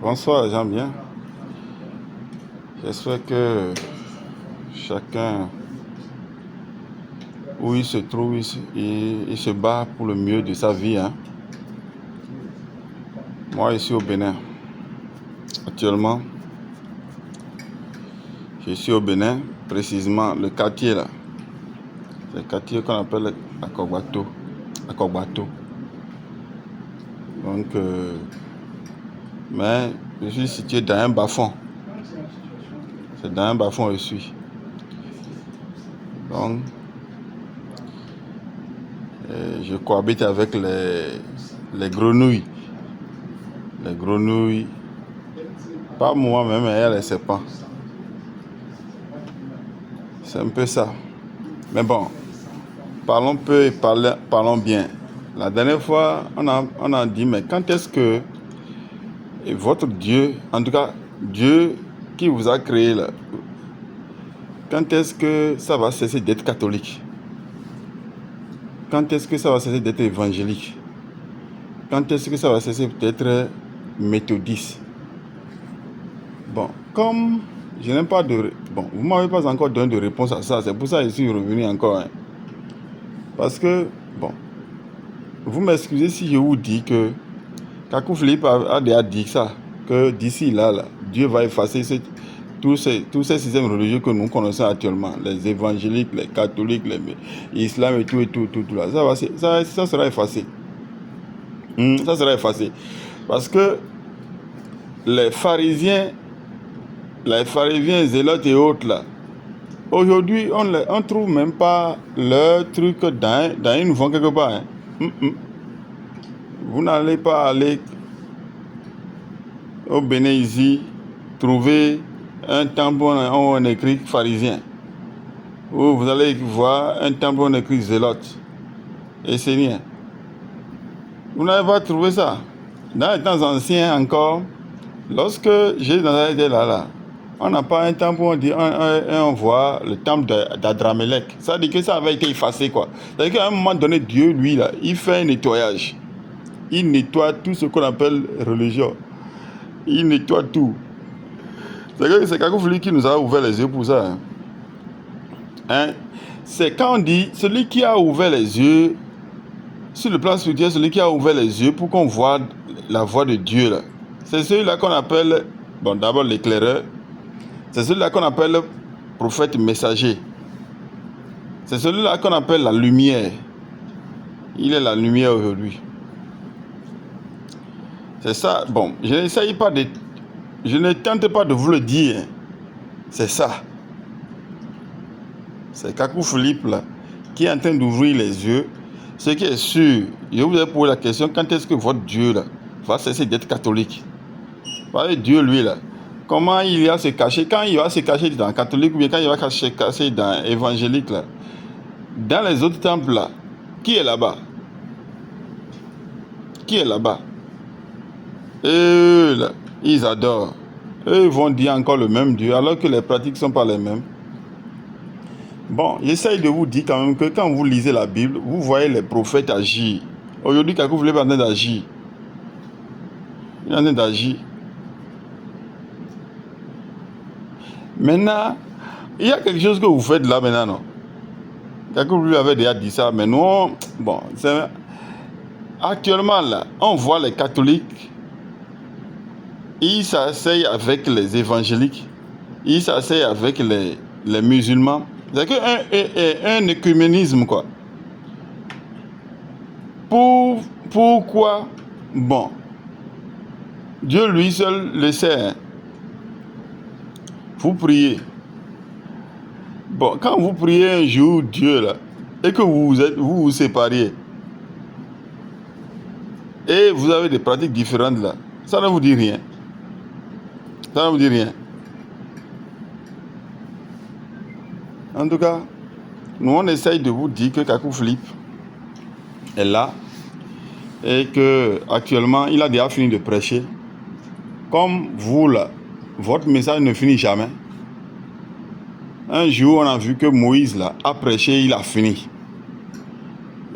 Bonsoir les gens bien. J'espère que chacun, où il se trouve, il se bat pour le mieux de sa vie. Moi, je suis au Bénin. Actuellement, je suis au Bénin, précisément le quartier là. C'est le quartier qu'on appelle Akogbato. Donc, mais je suis situé dans un bas-fond. C'est dans un bas-fond où je suis. Donc, je cohabite avec les grenouilles. Les grenouilles, pas moi-même, mais il y a les serpents. C'est un peu ça. Mais bon, parlons peu et parlons bien. La dernière fois, on a dit, mais quand est-ce que votre Dieu, en tout cas, Dieu qui vous a créé là, quand est-ce que ça va cesser d'être catholique? Quand est-ce que ça va cesser d'être évangélique? Quand est-ce que ça va cesser d'être méthodiste? Bon, comme je n'ai pas de... Bon, vous ne m'avez pas encore donné de réponse à ça. C'est pour ça que je suis revenu encore. Parce que, bon, vous m'excusez si je vous dis que Kakou Philippe a déjà dit ça, que d'ici là, Dieu va effacer tous ces systèmes religieux que nous connaissons actuellement, les évangéliques, les catholiques, l'islam et tout là. Ça sera effacé. Ça sera effacé. Parce que les pharisiens, zélotes et autres là, aujourd'hui, on ne trouve même pas leur truc dans une vente quelque part. Vous n'allez pas aller au Bénin ici, trouver un tampon où on écrit pharisien. Ou vous allez voir un tampon où on écrit zélote. Et c'est rien. Vous n'avez pas trouvé ça. Dans les temps anciens encore, lorsque Jésus était là, on n'a pas un temple où on voit le temple d'Adramelech. Ça veut dire que ça avait été effacé, quoi. C'est-à-dire qu'à un moment donné, Dieu, lui, là, il fait un nettoyage. Il nettoie tout ce qu'on appelle religion. Il nettoie tout. C'est Kakou Philippe qui nous a ouvert les yeux pour ça. C'est quand on dit, celui qui a ouvert les yeux, sur le plan spirituel, celui qui a ouvert les yeux pour qu'on voit la voix de Dieu, là. C'est celui-là qu'on appelle, bon, d'abord l'éclaireur. C'est celui-là qu'on appelle prophète messager. C'est celui-là qu'on appelle la lumière. Il est la lumière aujourd'hui. C'est ça. Bon, je ne tente pas de vous le dire. C'est ça. C'est Kakou Philippe là, qui est en train d'ouvrir les yeux. Ce qui est sûr, je vous ai posé la question, quand est-ce que votre Dieu là va cesser d'être catholique? Parce que Dieu, lui là, comment il va se cacher? Quand il va se cacher dans le catholique ou bien quand il va se cacher dans l'évangélique là, dans les autres temples là, qui est là-bas? Qui est là-bas? Eux là, ils adorent. Eux, ils vont dire encore le même Dieu alors que les pratiques ne sont pas les mêmes. Bon, j'essaye de vous dire quand même que quand vous lisez la Bible, vous voyez les prophètes agir. Aujourd'hui, Kakou Philippe est en train d'agir. Il est en train d'agir. Maintenant, il y a quelque chose que vous faites là maintenant, non? Kakou Philippe avait déjà dit ça, mais nous, bon, actuellement là, on voit les catholiques, ils s'asseyent avec les évangéliques, ils s'asseyent avec les musulmans. C'est qu'un écuménisme, quoi. Pourquoi? Bon, Dieu lui seul le sait. Vous priez. Bon, quand vous priez un jour Dieu là, et que vous vous sépariez, et vous avez des pratiques différentes là, ça ne vous dit rien. Ça ne vous dit rien. En tout cas, nous on essaye de vous dire que Kakou Philippe est là et que actuellement il a déjà fini de prêcher. Comme vous là, votre message ne finit jamais. Un jour on a vu que Moïse là a prêché, il a fini.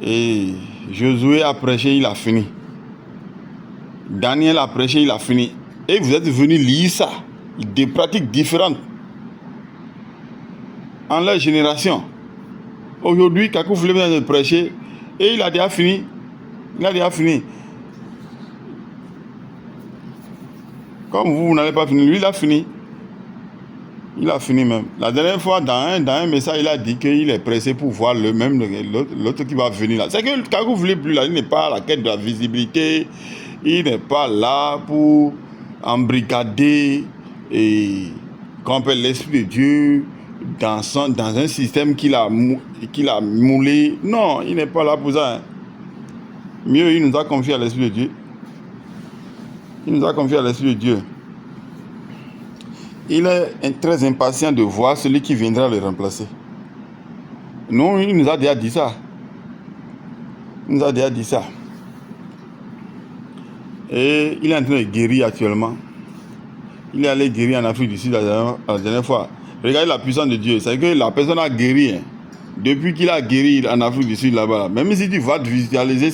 Et Josué a prêché, il a fini. Daniel a prêché, il a fini. Et vous êtes venu lire ça, des pratiques différentes en leur génération. Aujourd'hui, Kakou Flip vient de prêcher et il a déjà fini. Il a déjà fini. Comme vous n'avez pas fini, lui il a fini. Il a fini même. La dernière fois, dans un message, il a dit qu'il est pressé pour voir l'autre qui va venir là. C'est que Kakou Flip, lui, là, il n'est pas à la quête de la visibilité. Il n'est pas là pour embrigader et camper l'Esprit de Dieu dans un système qu'il a moulé. Non, il n'est pas là pour ça. Hein. Mieux, il nous a confié à l'Esprit de Dieu. Il nous a confié à l'Esprit de Dieu. Il est très impatient de voir celui qui viendra le remplacer. Non, il nous a déjà dit ça. Il nous a déjà dit ça. Et il est en train de guérir actuellement. Il est allé guérir en Afrique du Sud la dernière fois. Regardez la puissance de Dieu. C'est que la personne a guéri. Hein. Depuis qu'il a guéri en Afrique du Sud là-bas. Même si tu vas visualiser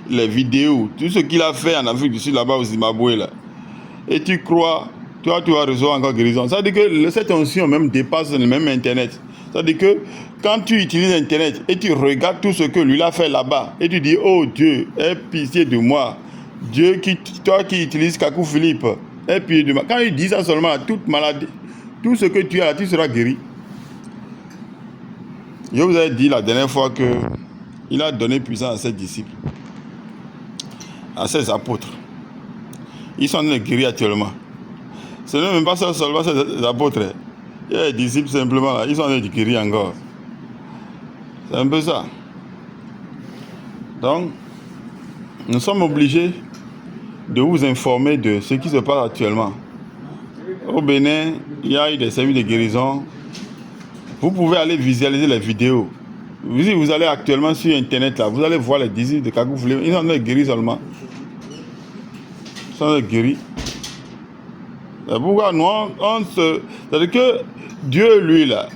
les vidéos, tout ce qu'il a fait en Afrique du Sud là-bas au Zimbabwe là. Et tu crois, toi tu vas recevoir encore guérison. Ça veut dire que cette onction même dépasse le même Internet. Ça veut dire que quand tu utilises Internet et tu regardes tout ce que lui a fait là-bas et tu dis, oh Dieu, aie pitié de moi. Dieu, toi qui utilises Kakou Philippe, aie pitié de moi. Quand il dit ça seulement, toute maladie, tout ce que tu as, tu seras guéri. Je vous ai dit la dernière fois qu'il a donné puissance à ses disciples, à ses apôtres. Ils sont en train de guérir actuellement. Ce n'est même pas ça seulement ces apôtres. Il y a des disciples simplement là, ils sont en train de guérir encore. C'est un peu ça. Donc, nous sommes obligés de vous informer de ce qui se passe actuellement. Au Bénin, il y a eu des services de guérison. Vous pouvez aller visualiser les vidéos. Vous allez actuellement sur Internet, là, vous allez voir les disciples de Kakou Flip. Ils sont en train de guérir seulement. Ils sont en train de guérir. C'est pourquoi nous, c'est-à-dire que Dieu, lui, là,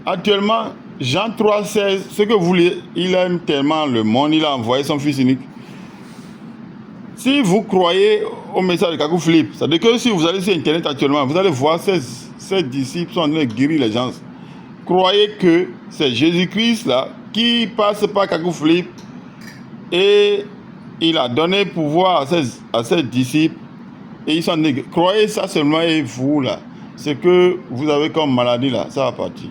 actuellement, Jean 3,16, ce que vous voulez, il aime tellement le monde, il a envoyé son Fils unique. Si vous croyez au message de Kakou Flip, c'est-à-dire que si vous allez sur Internet actuellement, vous allez voir ces disciples sont en train de guérir les gens. Croyez que c'est Jésus-Christ là qui passe par Kakou Flip et il a donné pouvoir à ses disciples et ils sont en train de... Croyez ça seulement et vous là, c'est que vous avez comme maladie là, ça va partir.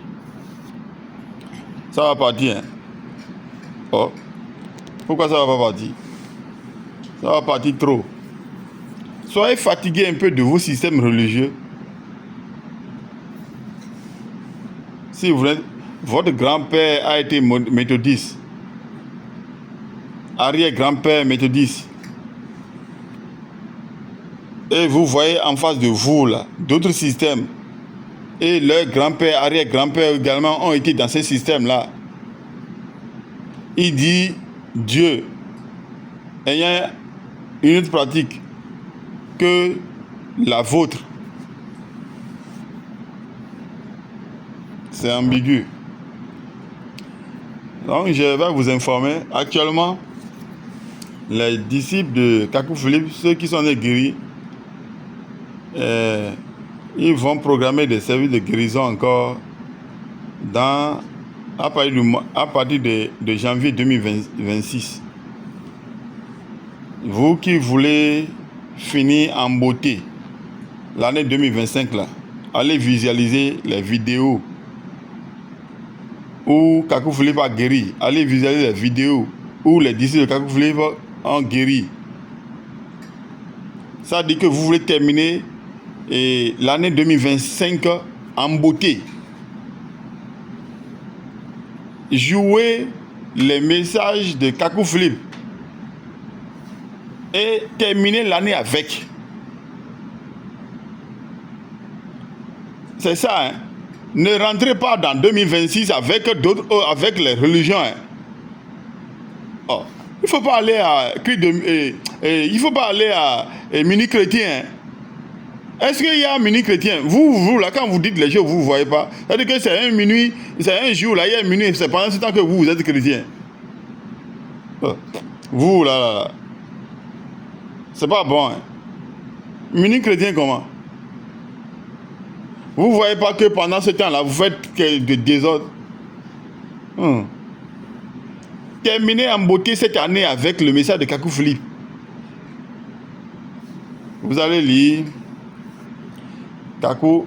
Ça va partir. Hein? Oh. Pourquoi ça va pas partir? Ça va partir trop. Soyez fatigués un peu de vos systèmes religieux. Si vous voulez, votre grand-père a été méthodiste, arrière-grand-père méthodiste, et vous voyez en face de vous là d'autres systèmes, et leurs grand-père, arrière-grand-père également ont été dans ces systèmes-là. Il dit Dieu ayant une autre pratique que la vôtre. C'est ambigu. Donc je vais vous informer. Actuellement, les disciples de Kakou Philippe, ceux qui sont guéris, ils vont programmer des services de guérison encore à partir de janvier 2026. Vous qui voulez finir en beauté l'année 2025 là, allez visualiser les vidéos où Kakou Philippe a guéri. Allez visualiser les vidéos où les disciples de Kakou Philippe ont guéri. Ça dit que vous voulez terminer l'année 2025 en beauté. Jouez les messages de Kakou Philippe et terminer l'année avec. C'est ça, hein. Ne rentrez pas dans 2026 avec les religions. Hein. Oh. Il ne faut pas aller à il faut pas aller à mini chrétien. Hein. Est-ce qu'il y a un mini chrétien? Vous là, quand vous dites les choses, vous ne voyez pas. C'est-à-dire que c'est un minuit, c'est un jour, là, il y a un minuit, c'est pendant ce temps que vous êtes chrétien. Oh. Vous là. C'est pas bon. Hein. Mini chrétien comment? Vous ne voyez pas que pendant ce temps-là, vous faites de désordre. Terminez en beauté cette année avec le message de Kakou Philippe. Vous allez lire Kakou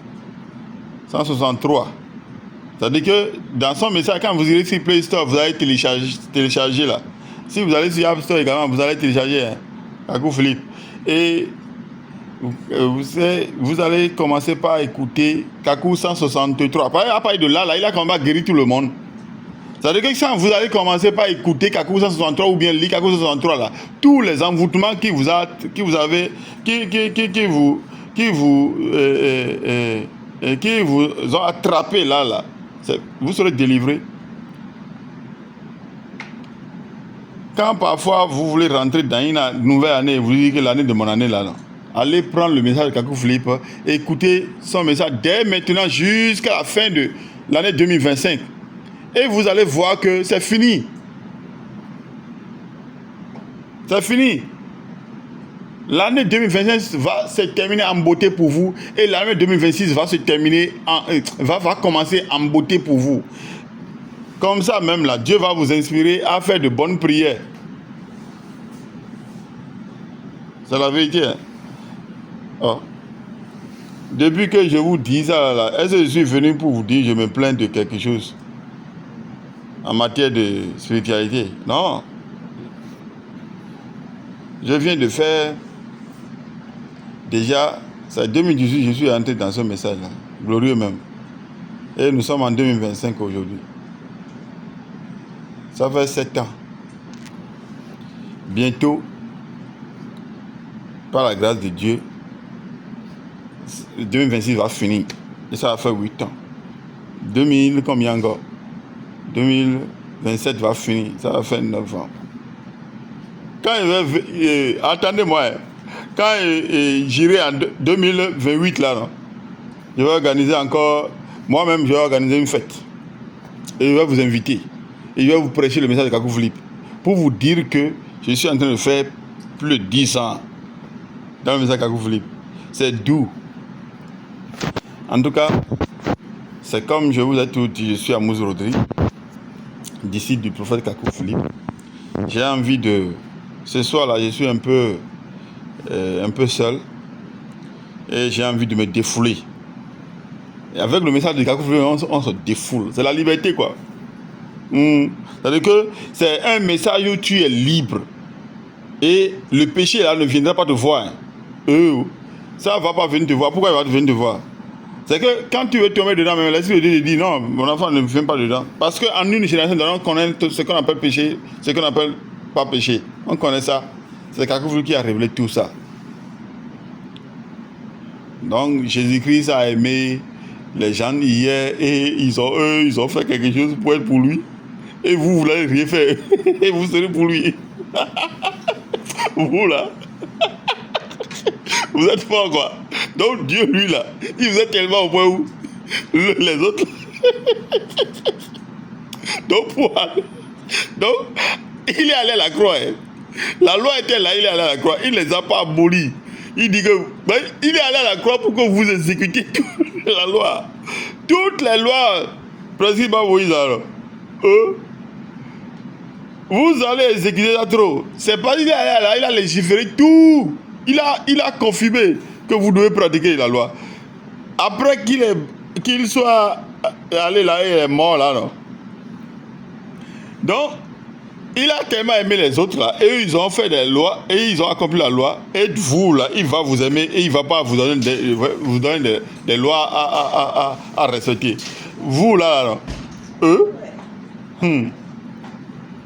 163. C'est-à-dire que dans son message, quand vous irez sur Play Store, vous allez télécharger là. Si vous allez sur App Store également, vous allez télécharger Kakou Philippe. Et vous allez commencer par écouter Kakou 163. À partir de là, il a quand même guéri tout le monde. C'est-à-dire que quand vous allez commencer par écouter Kakou 163 ou bien lire Kakou 163 là, tous les envoûtements qui vous ont attrapé là, vous serez délivré. Quand parfois vous voulez rentrer dans une nouvelle année, vous dites que l'année de mon année là, allez prendre le message de Kakou Philippe, écoutez son message dès maintenant jusqu'à la fin de l'année 2025. Et vous allez voir que c'est fini. C'est fini. L'année 2025 va se terminer en beauté pour vous. Et l'année 2026 va se terminer va commencer en beauté pour vous. Comme ça même là, Dieu va vous inspirer à faire de bonnes prières. C'est la vérité. Hein? Oh. Depuis que je vous dis ça là, est-ce que je suis venu pour vous dire je me plains de quelque chose en matière de spiritualité? Non. Je viens de faire déjà, c'est 2018, je suis entré dans ce message là, glorieux même. Et nous sommes en 2025 aujourd'hui. Ça fait 7 ans. Bientôt, par la grâce de Dieu, 2026 va finir. Et ça va faire 8 ans. 2000, combien encore? 2027 va finir. Ça va faire 9 ans. Quand attendez-moi, quand j'irai en 2028 là, non, je vais organiser encore, moi-même je vais organiser une fête. Et je vais vous inviter. Et je vais vous prêcher le message de Kakou Philippe. Pour vous dire que je suis en train de faire plus de 10 ans dans le message de Kakou Philippe. C'est doux. En tout cas, c'est comme je vous ai tout dit, je suis à Mousse-Rodri, disciple du prophète Kakou Philippe. J'ai envie de... Ce soir-là, je suis un peu seul. Et j'ai envie de me défouler. Et avec le message de Kakou Philippe, on se défoule. C'est la liberté, quoi. C'est-à-dire que c'est un message où tu es libre. Et le péché, là, ne viendra pas te voir. Ça ne va pas venir te voir. Pourquoi il va venir te voir? C'est que quand tu veux tomber dedans, même l'Esprit de Dieu te dit non, mon enfant ne vient pas dedans. Parce qu'en une génération, on connaît ce qu'on appelle péché, ce qu'on appelle pas péché. On connaît ça. C'est Kakou Philippe qui a révélé tout ça. Donc Jésus-Christ a aimé les gens hier et ils ont fait quelque chose pour être pour lui. Et vous n'allez rien faire. Et vous serez pour lui. Vous là. Vous êtes fort quoi. Donc Dieu lui là, il vous est tellement au point où les autres. Donc il est allé à la croix. Hein. La loi était là, il est allé à la croix. Il ne les a pas abolis. Il dit que il est allé à la croix pour que vous exécutiez toute la loi. Toutes les lois principes à Moïse alors. Vous allez exécuter ça trop. C'est pas qu'il est allé là, il a légiféré tout. Il a confirmé que vous devez pratiquer la loi. Après qu'il soit allé là, il est mort là, non? Donc, il a tellement aimé les autres là, et ils ont fait des lois, et ils ont accompli la loi, et vous là, il va vous aimer, et il ne va pas vous donner des lois à respecter. Vous là,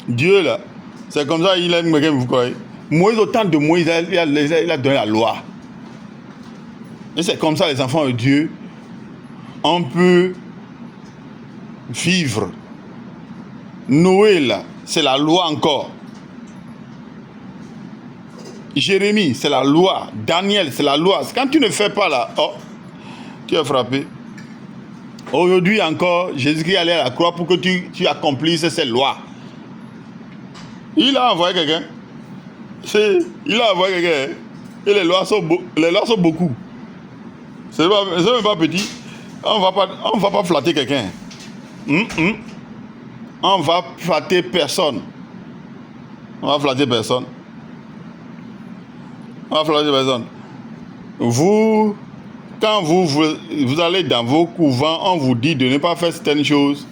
Dieu là, c'est comme ça, il aime quelqu'un, vous croyez? Moïse, au temps de Moïse, il a donné la loi. Et c'est comme ça, les enfants de Dieu, on peut vivre. Noé là, c'est la loi encore. Jérémie, c'est la loi. Daniel, c'est la loi. Quand tu ne fais pas là, tu es frappé. Aujourd'hui encore, Jésus-Christ allait à la croix pour que tu accomplisses ces lois. Il a envoyé quelqu'un. Il a envoyé quelqu'un. Et les lois sont beaucoup. Ce n'est même pas petit. On ne va pas flatter quelqu'un. On va flatter personne. On va flatter personne. On va flatter personne. Vous, quand vous allez dans vos couvents, on vous dit de ne pas faire certaines choses.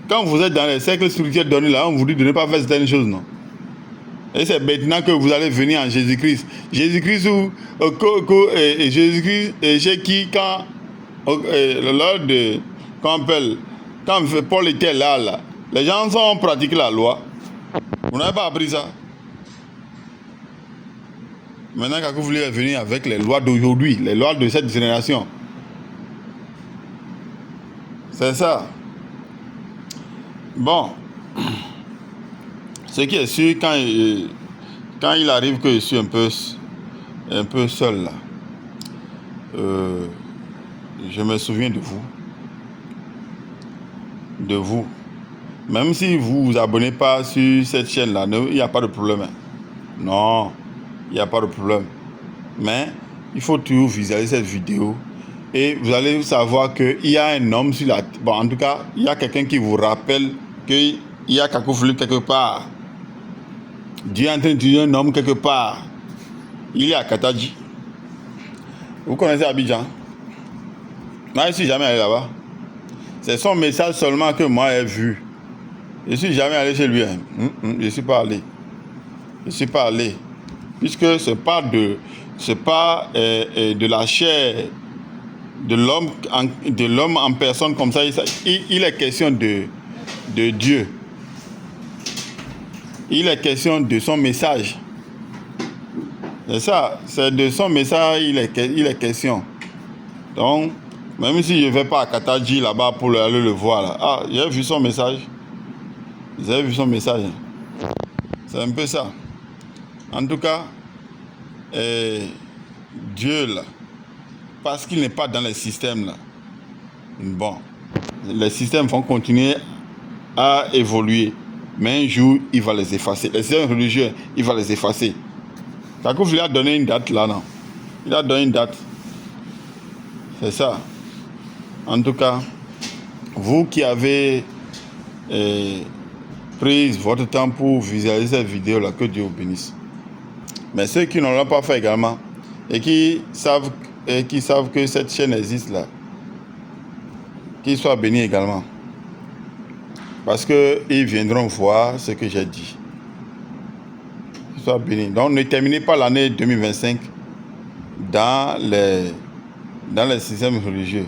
Quand vous êtes dans les cercles spirituels donnés là, on vous dit de ne pas faire certaines choses, non? Et c'est maintenant que vous allez venir en Jésus-Christ. Jésus-Christ Jésus-Christ, chez qui, quand Paul était là, les gens ont pratiqué la loi. Vous n'avez pas appris ça. Maintenant, quand vous voulez venir avec les lois d'aujourd'hui, les lois de cette génération, c'est ça. Bon, ce qui est sûr, quand il arrive que je suis un peu seul là, je me souviens de vous. Même si vous vous abonnez pas sur cette chaîne là, il n'y a pas de problème. Non, il n'y a pas de problème. Mais il faut toujours visualiser cette vidéo et vous allez savoir qu'il y a un homme sur la... Bon, en tout cas, il y a quelqu'un qui vous rappelle qu'il y a Kakou Philippe quelque part. Dieu est en train d'utiliser un homme quelque part. Il est à Kataji. Vous connaissez Abidjan? Moi, je ne suis jamais allé là-bas. C'est son message seulement que moi j'ai vu. Je ne suis jamais allé chez lui. Je ne suis pas allé. Je ne suis pas allé. Puisque ce n'est pas de la chair de l'homme en personne comme ça. Il est question de Dieu. Il est question de son message. C'est ça, c'est de son message il est question. Donc, même si je ne vais pas à Kataji là-bas pour aller le voir, là, j'ai vu son message. J'ai vu son message. C'est un peu ça. En tout cas, Dieu là, parce qu'il n'est pas dans les systèmes là, bon, les systèmes vont continuer à évoluer. Mais un jour, il va les effacer. Les systèmes religieux, il va les effacer. Kakou Philippe a donné une date là, non? Il a donné une date. C'est ça. En tout cas, vous qui avez pris votre temps pour visualiser cette vidéo là, que Dieu vous bénisse. Mais ceux qui ne l'ont pas fait également et qui savent que cette chaîne existe là, qu'ils soient bénis également. Parce qu'ils viendront voir ce que j'ai dit. Qu'ils soient bénis. Donc ne terminez pas l'année 2025 dans les systèmes religieux.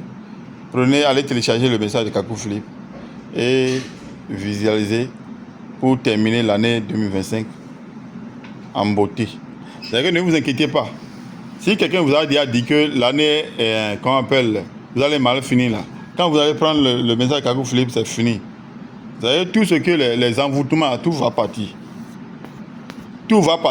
Allez télécharger le message de Kakou Philippe et visualisez pour terminer l'année 2025 en beauté. C'est-à-dire que ne vous inquiétez pas. Si quelqu'un vous a déjà dit que l'année est, vous allez mal finir là. Quand vous allez prendre le message de Kakou Philippe, c'est fini. Vous savez, tout ce que les envoûtements, tout va partir. Tout va partir.